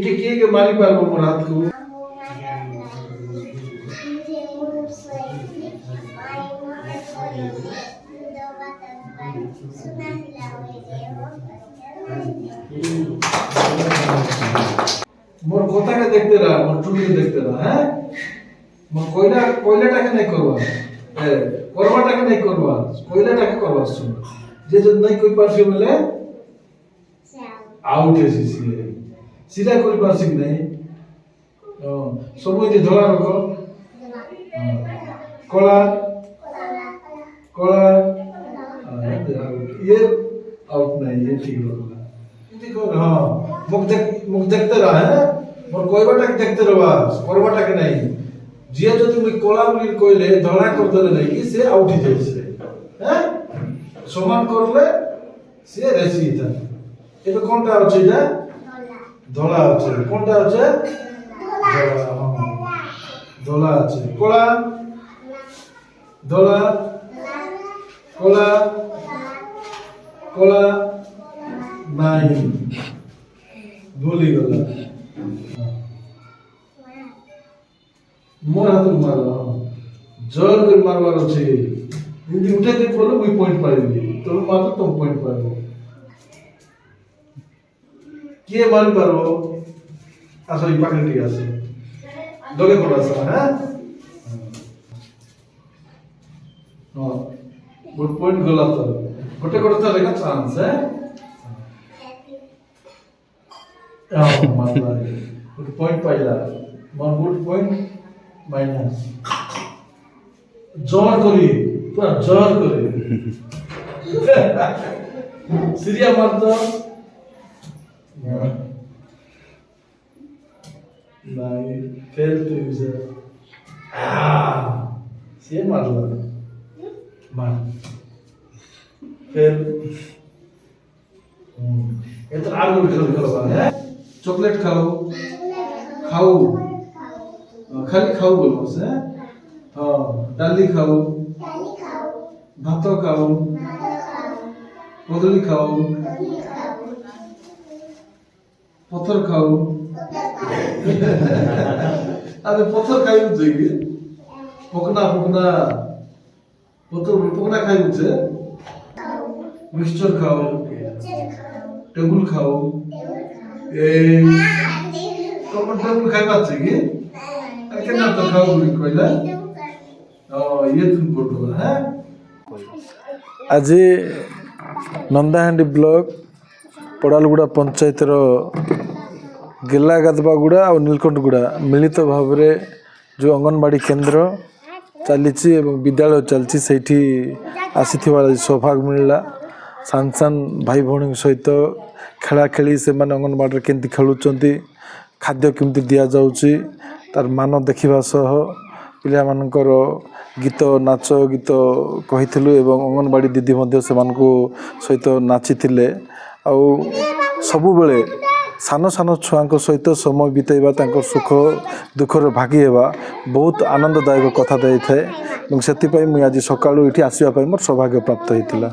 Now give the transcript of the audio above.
ଏଠି କିଏ କିଏ ମାରି ପାରିବ ମୋର ହାତକୁ? मोर कोता के देखते रहा, मोर चुड़ी के देखते रहा, हैं? मोर कोयला टाके नहीं करवा, करवा टाके नहीं करवा, कोयला टाके करवा सुन। जे जब नहीं कोई पार्टी मिले, आउट है सीधा कोई पार्टी नहीं। सब ये धोला रखो, कोला, कोला, ये आउट नहीं, ये ठीक होगा। देखो हाँ, मुख देखते रहा है, मोर कोई बात देखते रहा, कोई बात के नहीं। जिया जो तुम कोला बोली कोइले धोला कर देले नहीं, से आउट ही जाई से, हैं? समान करले से रेसी था। एबे कोनटा अछि जा? धोला अछि। कोनटा अछि? धोला हां। धोला अछि। कोला, धोला, कोला, कोला नहीं भूली गला। मोर हाथ मारो जोर कर मारवार अछि। यदि उठे दे बोलो मुई पॉइंट पाइबी, तो मारो तुम पॉइंट पाइबो। किए मार पारो? आसो ई पाकलेटी आसे दोगे कोला सा, हैं? हां गुड पॉइंट गला तो गोटे गोटे तो लेगा चांस है। हां मारला गुड पॉइंट पाइला, वन गुड पॉइंट माइनस। जोर करी पूरा जोर करी सीरिया मार तो नहीं फेल टू यूजर से मारला मार फेल। ये तो आलू करो है। चॉकलेट खाओ खाओ खाली खाओ बोलो से। हाँ डाली खाओ, भात खाओ, कदली खाओ, पत्थर खाओ। अरे पत्थर खाई चाहिए, पकना पकना पत्थर पकना खाई मुझे। मिक्सचर खाओ, टेबल खाओ, टेबल खाई बात चाहिए। केना तो खाओ बोली कहला ये तुम बोलो है। आज नंदाहांडी ब्लॉक पड़ालगुड़ा पंचायत गेला गादबागुड़ा और नीलकंठगुड़ा मिलित भाव में जो अंगनवाड़ी केन्द्र चली विद्यालय चलती से आसी सौभाग्य मिलला। सान सान भाई भौणी सहित खेला खेली से अंगनवाड़ी केमती खेलुंट खाद्य केमती दि जाऊँगी तार मान देखा सह पिला मानकर गीत नाच गीत कहीलु एवं अंगनवाड़ी दीदी से सहित नाची सबु बेले सान सान छुआ सहित समय बितेबा सुख दुखर भागी होगा बहुत आनंददायक कथा दे थाए। से मुझे आज सकालू ये आसवाई मोर सौभाग्य प्राप्त होता।